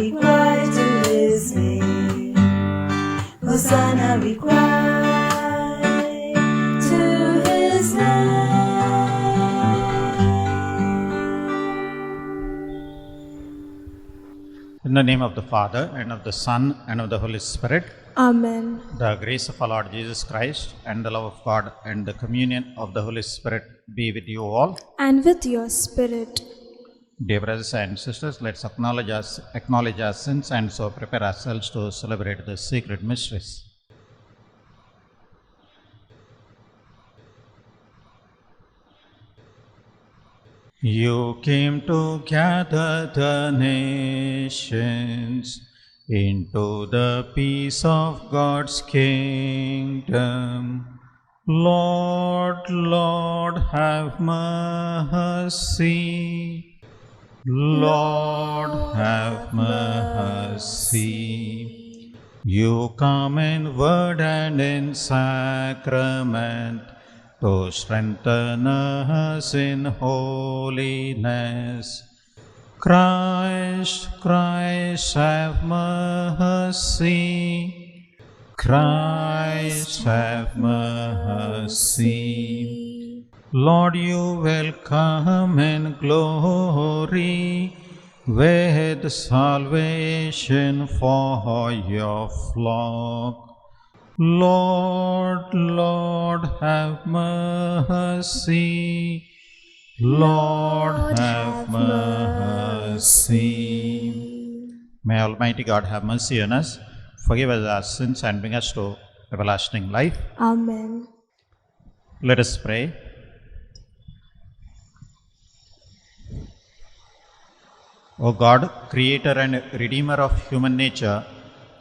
we cry to His name. Hosanna we cry to His name. In the name of the Father, and of the Son, and of the Holy Spirit. Amen. The grace of our Lord Jesus Christ, and the love of God, and the communion of the Holy Spirit be with you all. And with your spirit. Dear brothers and sisters, let's acknowledge our sins and so prepare ourselves to celebrate the secret mysteries. You came to gather the nations into the peace of God's kingdom. Lord, Lord, have mercy. Lord, have mercy. You come in word and in sacrament to strengthen us in holiness. Christ, Christ, have mercy. Christ, have mercy. Lord, you will come in glory with salvation for your flock. Lord, Lord, have mercy. Lord, have mercy. May Almighty God have mercy on us, forgive us our sins, and bring us to everlasting life. Amen. Let us pray. O God, Creator and Redeemer of human nature,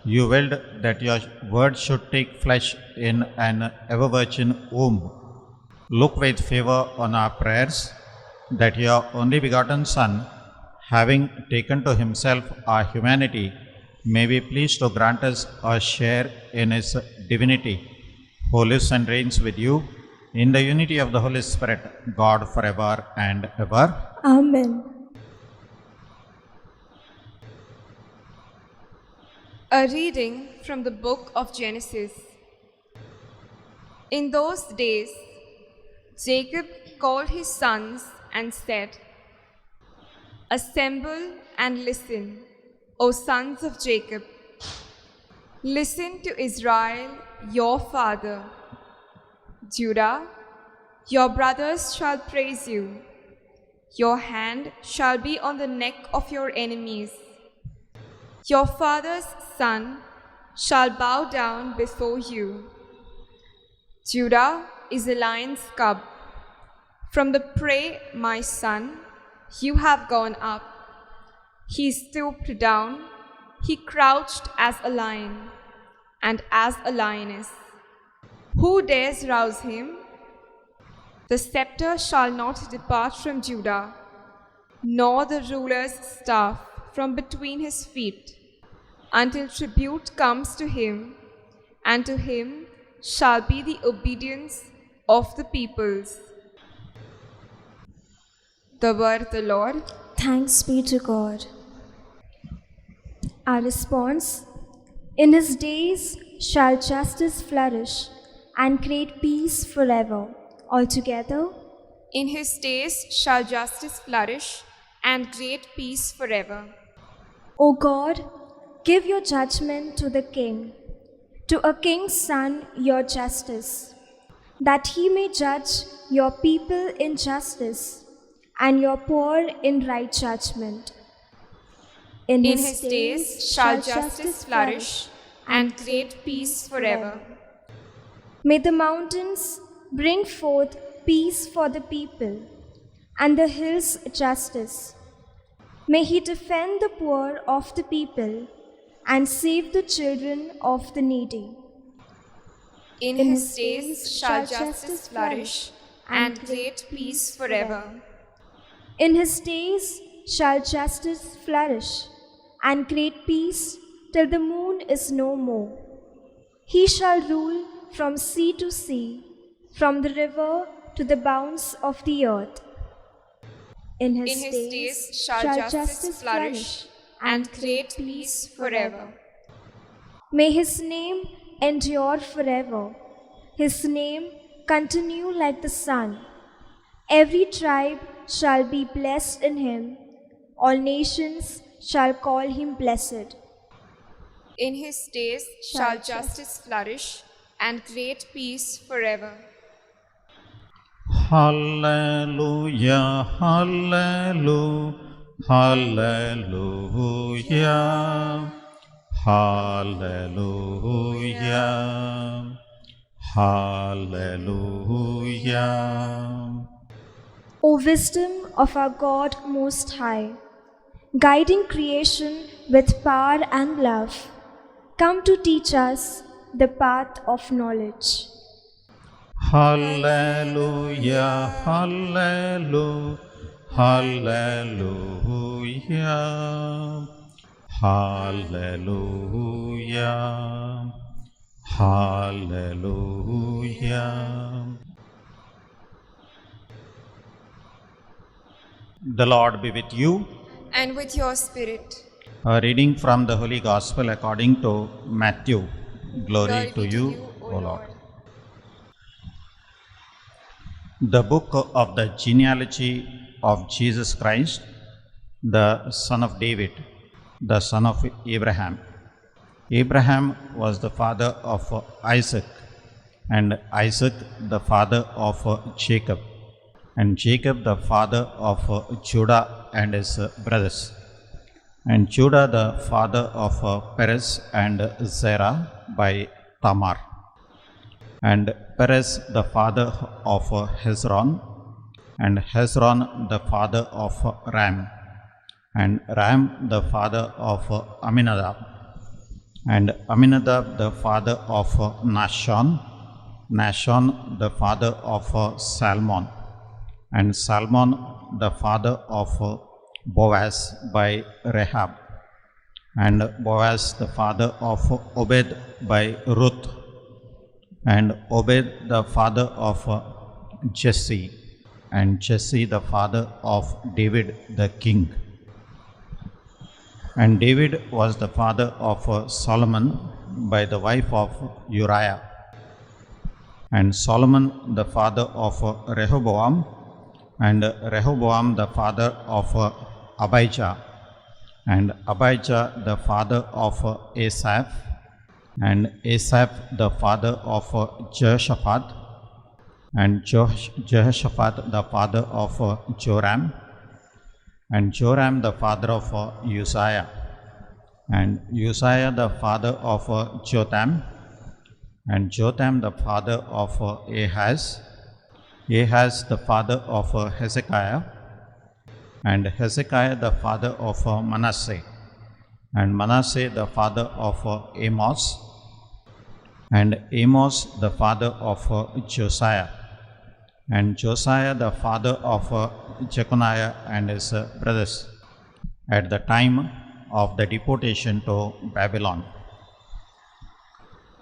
you willed that your word should take flesh in an ever-virgin womb. Look with favor on our prayers, that your only begotten Son, having taken to himself our humanity, may be pleased to grant us a share in his divinity, who lives and reigns with you in the unity of the Holy Spirit, God forever and ever. Amen. A reading from the book of Genesis. In those days, Jacob called his sons and said, "Assemble and listen, O sons of Jacob. Listen to Israel, your father. Judah, your brothers shall praise you. Your hand shall be on the neck of your enemies. Your father's son shall bow down before you. Judah is a lion's cub. From the prey, my son, you have gone up. He stooped down, he crouched as a lion, and as a lioness. Who dares rouse him? The scepter shall not depart from Judah, nor the ruler's staff from between his feet, until tribute comes to him, and to him shall be the obedience of the peoples." The word of the Lord. Thanks be to God. Our response: in his days shall justice flourish and create peace forever. Altogether, In his days shall justice flourish and great peace forever. O God, give your judgment to the king, to a king's son your justice, that he may judge your people in justice and your poor in right judgment. In his days shall justice flourish and great peace forever. May the mountains bring forth peace for the people, and the hills justice. May he defend the poor of the people and save the children of the needy. In his days shall justice flourish and great peace forever. In his days shall justice flourish and great peace till the moon is no more. He shall rule from sea to sea, from the river to the bounds of the earth. In his days shall justice flourish and great peace forever. May his name endure forever, his name continue like the sun. Every tribe shall be blessed in him, all nations shall call him blessed. In his days shall justice flourish, and great peace forever. Hallelujah, hallelujah, hallelujah, hallelujah, hallelujah. O wisdom of our God Most High, guiding creation with power and love, come to teach us the path of knowledge. Hallelujah, hallelujah, hallelujah, hallelujah, hallelujah. The Lord be with you. And with your spirit. A reading from the Holy Gospel according to Matthew. Glory to be you, O O Lord. The book of the genealogy of Jesus Christ, the son of David, the son of Abraham. Abraham was the father of Isaac, and Isaac the father of Jacob, and Jacob the father of Judah and his brothers, and Judah the father of Perez and Zerah by Tamar, and Perez the father of Hezron, and Hezron the father of Ram, and Ram the father of Aminadab, and Aminadab the father of Nahshon, Nahshon the father of Salmon, and Salmon the father of Boaz by Rahab, and Boaz the father of Obed by Ruth, and Obed the father of Jesse, and Jesse the father of David the king. And David was the father of Solomon by the wife of Uriah, and Solomon the father of Rehoboam, and Rehoboam the father of Abijah, and Abijah the father of Asaph, and Asaph the father of Jehoshaphat, and Jehoshaphat the father of Joram, and Joram the father of Uzziah, and Uzziah the father of Jotham, and Jotham the father of Ahaz, Ahaz the father of Hezekiah, and Hezekiah the father of Manasseh, and Manasseh the father of Amos, and Amos the father of Josiah, and Josiah the father of Jeconiah and his brothers, at the time of the deportation to Babylon.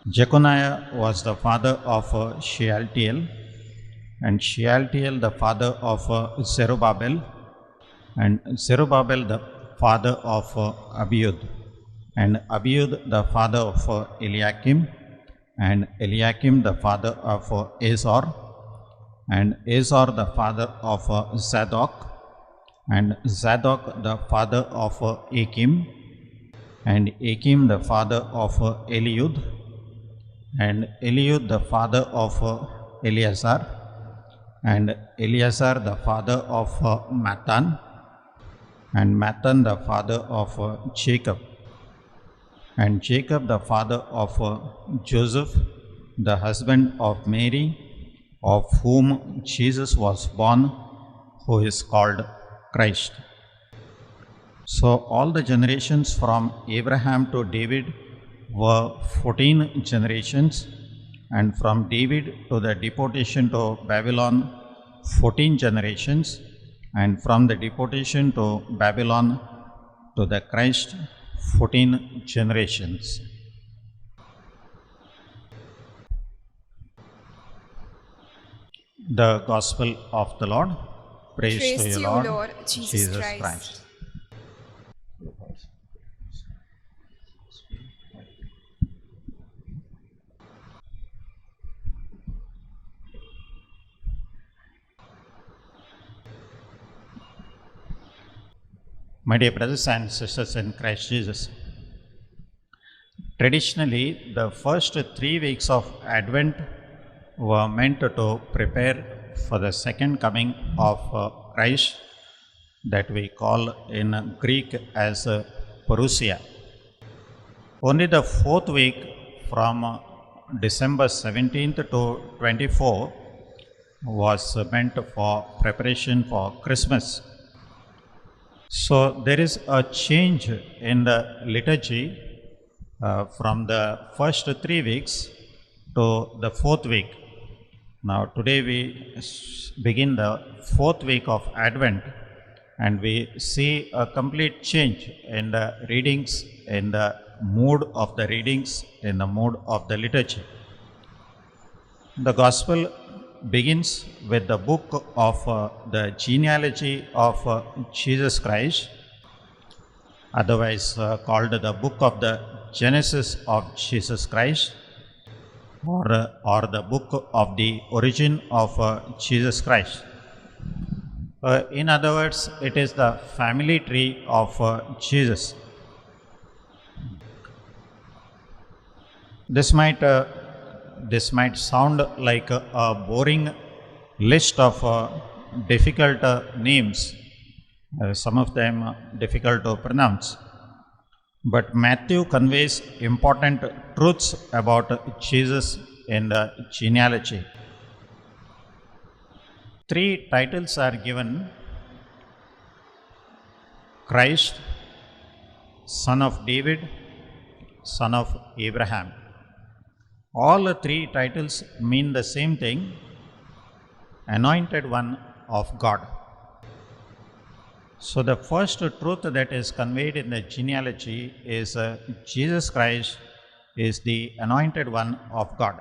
Jeconiah was the father of Shealtiel, and Shealtiel the father of Zerubbabel, and Zerubbabel the father of Abiud, and Abiud the father of Eliakim, and Eliakim the father of Azor, and Azor the father of Zadok, and Zadok the father of Achim, and Achim the father of Eliud, and Eliud the father of Eleazar, and Eleazar the father of Mathan, and Mathan the father of Jacob, and Jacob the father of Joseph, the husband of Mary, of whom Jesus was born, who is called Christ. So all the generations from Abraham to David were 14 generations, and from David to the deportation to Babylon 14 generations, and from the deportation to Babylon to the Christ 14 generations. The Gospel of the Lord. Praise to you, Lord Jesus Christ. My dear brothers and sisters in Christ Jesus, traditionally, the first 3 weeks of Advent were meant to prepare for the second coming of Christ, that we call in Greek as Parousia. Only the fourth week from December 17th to 24 was meant for preparation for Christmas. So there is a change in the liturgy from the first 3 weeks to the fourth week. Now today we begin the fourth week of Advent, and we see a complete change in the readings, in the mood of the readings, in the mood of the liturgy. The Gospel begins with the book of the genealogy of Jesus Christ, otherwise called the book of the Genesis of Jesus Christ, or the book of the origin of Jesus Christ. In other words, it is the family tree of Jesus. This might sound like a boring list of difficult names, some of them difficult to pronounce. But Matthew conveys important truths about Jesus in the genealogy. 3 titles are given: Christ, Son of David, Son of Abraham. All 3 titles mean the same thing: Anointed One of God. So the first truth that is conveyed in the genealogy is Jesus Christ is the Anointed One of God.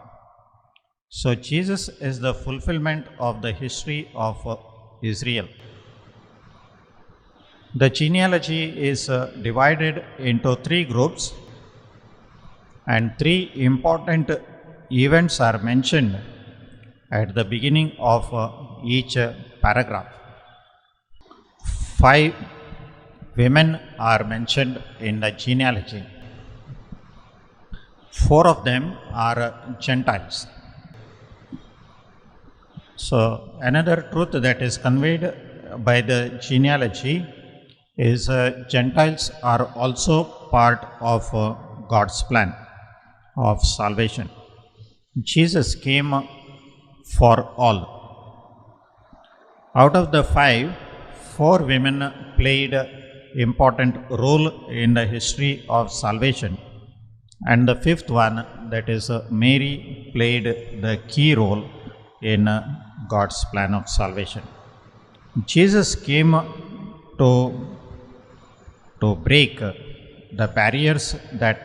So Jesus is the fulfillment of the history of Israel. The genealogy is divided into 3 groups, and 3 important events are mentioned at the beginning of each paragraph. 5 women are mentioned in the genealogy. 4 of them are Gentiles. So another truth that is conveyed by the genealogy is Gentiles are also part of God's plan of salvation. Jesus came for all. Out of the 5, 4 women played important role in the history of salvation, and the 5th one, that is Mary, played the key role in God's plan of salvation. Jesus came to break the barriers that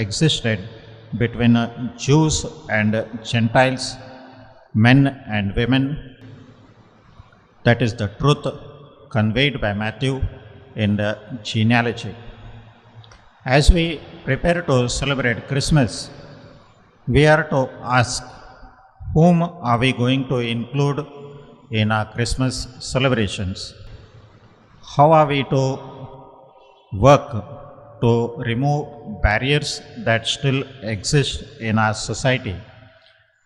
existed between Jews and Gentiles, men and women. That is the truth conveyed by Matthew in the genealogy. As we prepare to celebrate Christmas, we are to ask, whom are we going to include in our Christmas celebrations? How are we to work to remove barriers that still exist in our society?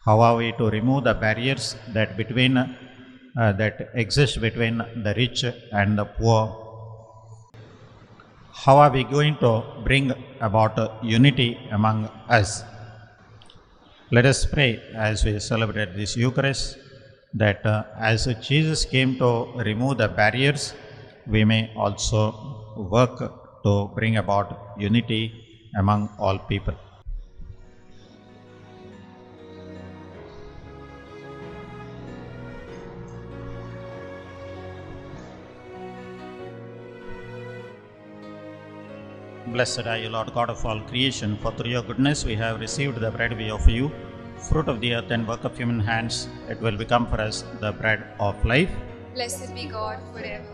How are we to remove the barriers that exist between the rich and the poor? How are we going to bring about unity among us? Let us pray as we celebrate this Eucharist, that as Jesus came to remove the barriers, we may also work to bring about unity among all people. Blessed are you, Lord God of all creation, for through your goodness we have received the bread we offer you, fruit of the earth and work of human hands. It will become for us the bread of life. Blessed be God forever.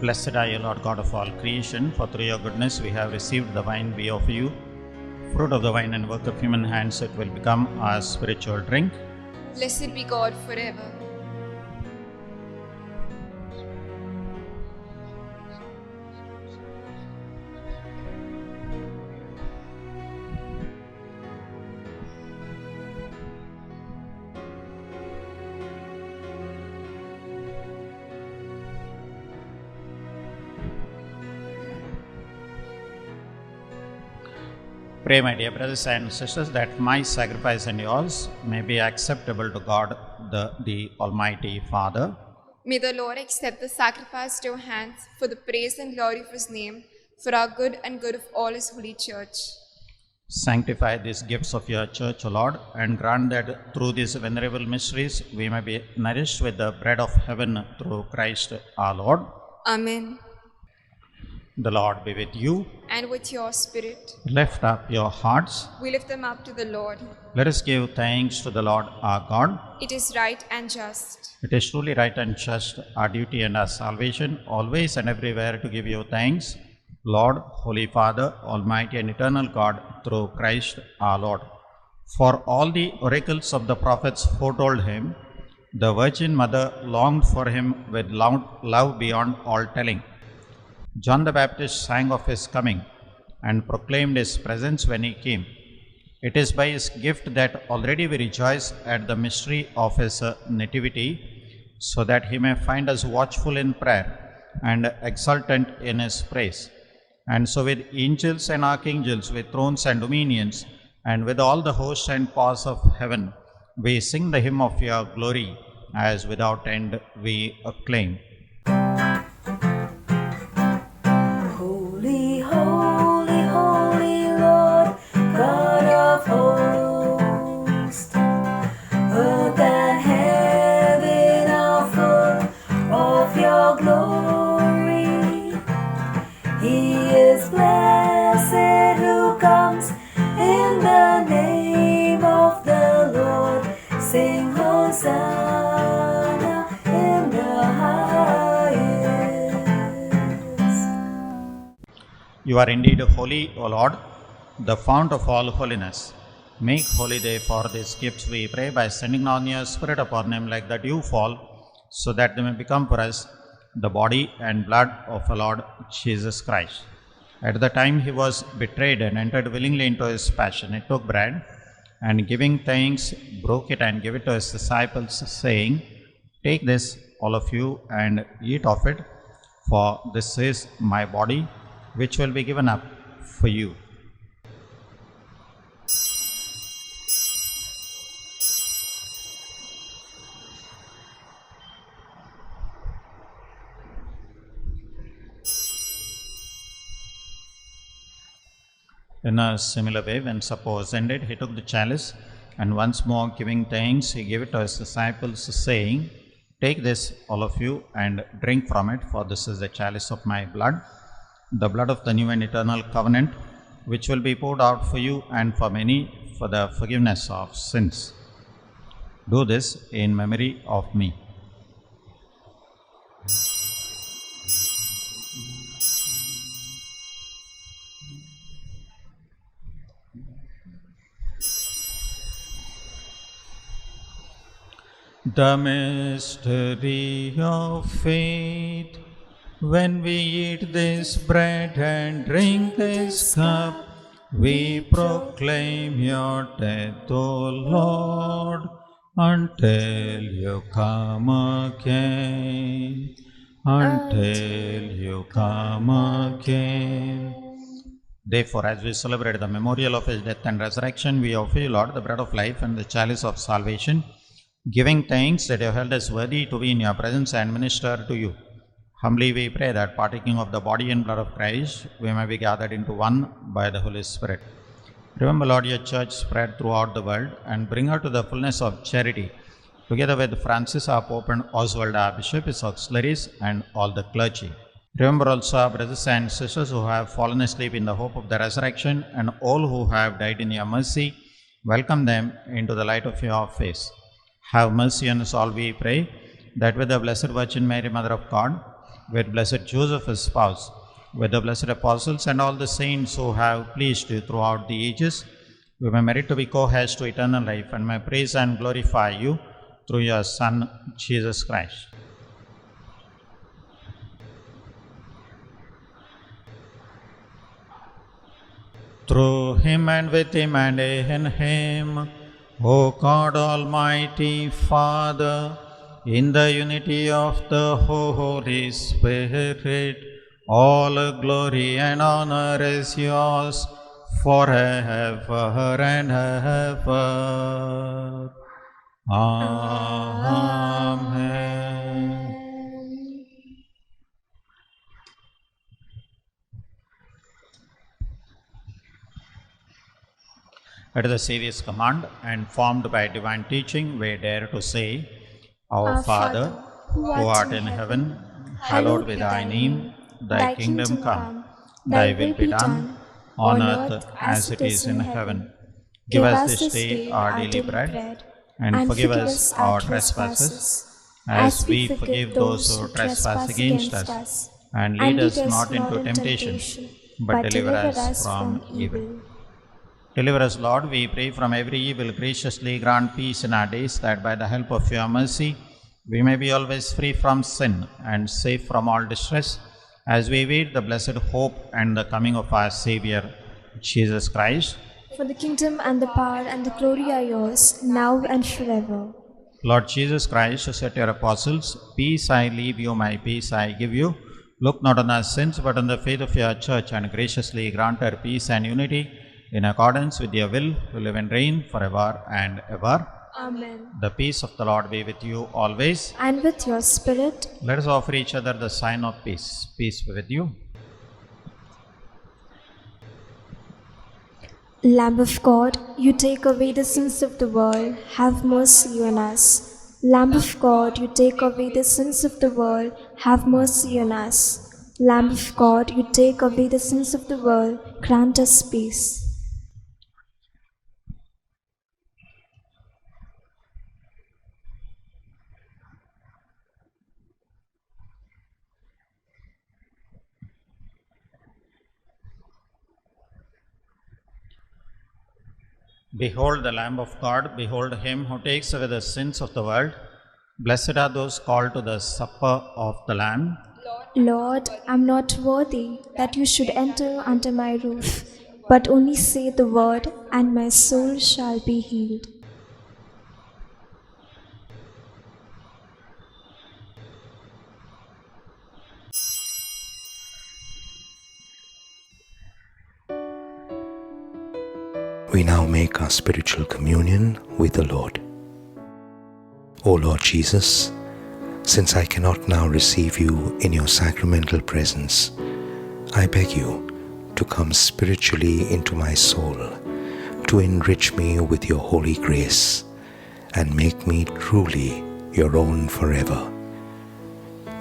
Blessed are you, Lord God of all creation, for through your goodness we have received the wine we offer you. Fruit of the vine and work of human hands, it will become our spiritual drink. Blessed be God forever. Pray, my dear brothers and sisters, that my sacrifice and yours may be acceptable to God, the Almighty Father. May the Lord accept the sacrifice to your hands for the praise and glory of his name, for our good and good of all his holy church. Sanctify these gifts of your church, O Lord, and grant that through these venerable mysteries we may be nourished with the bread of heaven through Christ our Lord. Amen. The Lord be with you. And with your spirit. Lift up your hearts. We lift them up to the Lord. Let us give thanks to the Lord our God. It is right and just. It is truly right and just, our duty and our salvation, always and everywhere to give you thanks, Lord, Holy Father, Almighty and eternal God, through Christ our Lord. For all the oracles of the prophets foretold him, the Virgin Mother longed for him with love beyond all telling. John the Baptist sang of his coming and proclaimed his presence when he came. It is by his gift that already we rejoice at the mystery of his nativity, so that he may find us watchful in prayer and exultant in his praise. And so with angels and archangels, with thrones and dominions, and with all the hosts and powers of heaven, we sing the hymn of your glory, as without end we acclaim. Holy, holy, holy Lord, God of hosts, earth and heaven are full of your glory. He is blessed who comes in the name of the Lord. Sing Hosanna in the highest. You are indeed holy, O Lord, the fount of all holiness. Make holy therefore these gifts, we pray, by sending down your Spirit upon them like the dew fall, so that they may become for us the body and blood of our Lord Jesus Christ. At the time he was betrayed and entered willingly into his passion, he took bread, and giving thanks, broke it and gave it to his disciples, saying, "Take this, all of you, and eat of it, for this is my body, which will be given up for you." In a similar way, when supper was ended, he took the chalice, and once more giving thanks, he gave it to his disciples, saying, "Take this, all of you, and drink from it, for this is the chalice of my blood, the blood of the new and eternal covenant, which will be poured out for you and for many for the forgiveness of sins. Do this in memory of me." The mystery of faith. When we eat this bread and drink this cup, we proclaim your death, O Lord, until you come again. Until you come again. Therefore, as we celebrate the memorial of his death and resurrection, we offer you, Lord, the bread of life and the chalice of salvation, giving thanks that you have held us worthy to be in your presence and minister to you. Humbly we pray that, partaking of the body and blood of Christ, we may be gathered into one by the Holy Spirit. Remember, Lord, your church spread throughout the world, and bring her to the fullness of charity, together with Francis our Pope and Oswald our Bishop, his auxiliaries, and all the clergy. Remember also our brothers and sisters who have fallen asleep in the hope of the resurrection, and all who have died in your mercy. Welcome them into the light of your face. Have mercy on us all, we pray, that with the Blessed Virgin Mary, Mother of God, with blessed Joseph his spouse, with the blessed apostles and all the saints who have pleased you throughout the ages, we may merit to be co-heirs to eternal life and may praise and glorify you through your Son, Jesus Christ. Through him and with him and in him, O God Almighty Father, in the unity of the Holy Spirit, all glory and honor is yours forever and ever. Amen. At the Saviour's command and formed by divine teaching, we dare to say, Our Father, who art in heaven, hallowed be thy name. Thy kingdom come, thy will be done, on earth as it is in heaven. Give us this day our daily bread, and forgive us our trespasses, as we forgive those who trespass against us. And lead us not into temptation, but deliver us from evil. Deliver us, Lord, we pray, from every evil. Graciously grant peace in our days, that by the help of your mercy we may be always free from sin and safe from all distress, as we await the blessed hope and the coming of our Saviour, Jesus Christ. For the kingdom and the power and the glory are yours, now and forever. Lord Jesus Christ, said to your apostles, Peace I leave you, my peace I give you. Look not on our sins, but on the faith of your church, and graciously grant her peace and unity, in accordance with your will, who live and reign forever and ever. Amen. The peace of the Lord be with you always. And with your spirit. Let us offer each other the sign of peace. Peace be with you. Lamb of God, you take away the sins of the world, have mercy on us. Lamb of God, you take away the sins of the world, have mercy on us. Lamb of God, you take away the sins of the world, grant us peace. Behold the Lamb of God, behold him who takes away the sins of the world. Blessed are those called to the supper of the Lamb. Lord, I am not worthy that you should enter under my roof, but only say the word, and my soul shall be healed. We now make our spiritual communion with the Lord. O Lord Jesus, since I cannot now receive you in your sacramental presence, I beg you to come spiritually into my soul, to enrich me with your holy grace, and make me truly your own forever.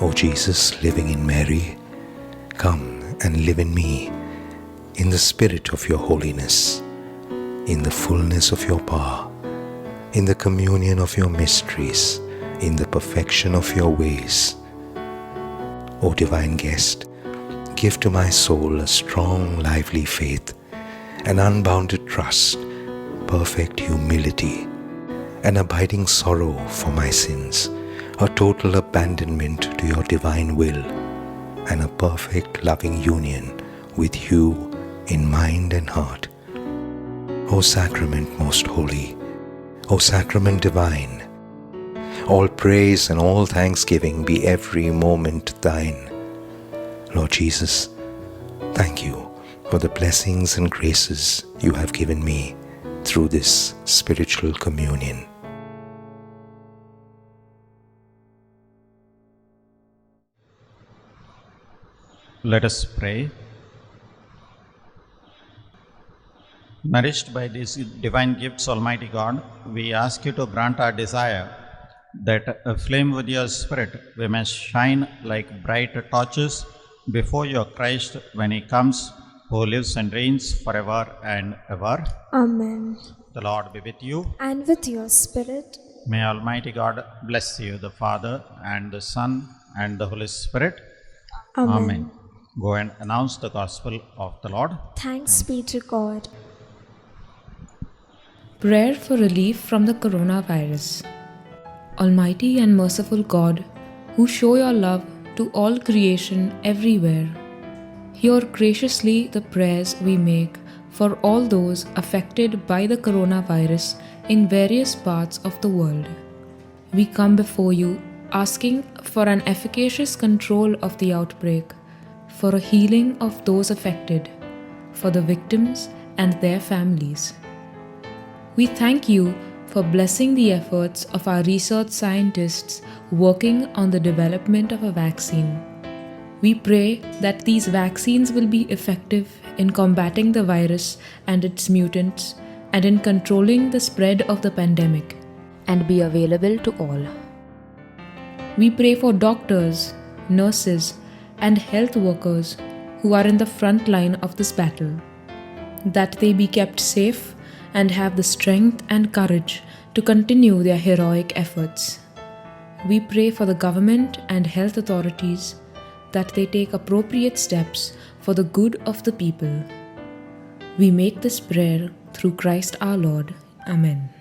O Jesus, living in Mary, come and live in me, in the spirit of your holiness, in the fullness of your power, in the communion of your mysteries, in the perfection of your ways. O divine guest, give to my soul a strong, lively faith, an unbounded trust, perfect humility, an abiding sorrow for my sins, a total abandonment to your divine will, and a perfect loving union with you in mind and heart. O Sacrament most holy, O Sacrament divine, all praise and all thanksgiving be every moment thine. Lord Jesus, thank you for the blessings and graces you have given me through this spiritual communion. Let us pray. Nourished by these divine gifts, Almighty God, we ask you to grant our desire that, aflame with your Spirit, we may shine like bright torches before your Christ when he comes, who lives and reigns forever and ever. Amen. The Lord be with you. And with your spirit. May Almighty God bless you, the Father and the Son and the Holy Spirit. Amen. Go and announce the gospel of the Lord. Thanks be to God. Prayer for relief from the coronavirus. Almighty and merciful God, who show your love to all creation everywhere, hear graciously the prayers we make for all those affected by the coronavirus in various parts of the world. We come before you asking for an efficacious control of the outbreak, for a healing of those affected, for the victims and their families. We thank you for blessing the efforts of our research scientists working on the development of a vaccine. We pray that these vaccines will be effective in combating the virus and its mutants and in controlling the spread of the pandemic and be available to all. We pray for doctors, nurses, and health workers who are in the front line of this battle, that they be kept safe and have the strength and courage to continue their heroic efforts. We pray for the government and health authorities that they take appropriate steps for the good of the people. We make this prayer through Christ our Lord. Amen.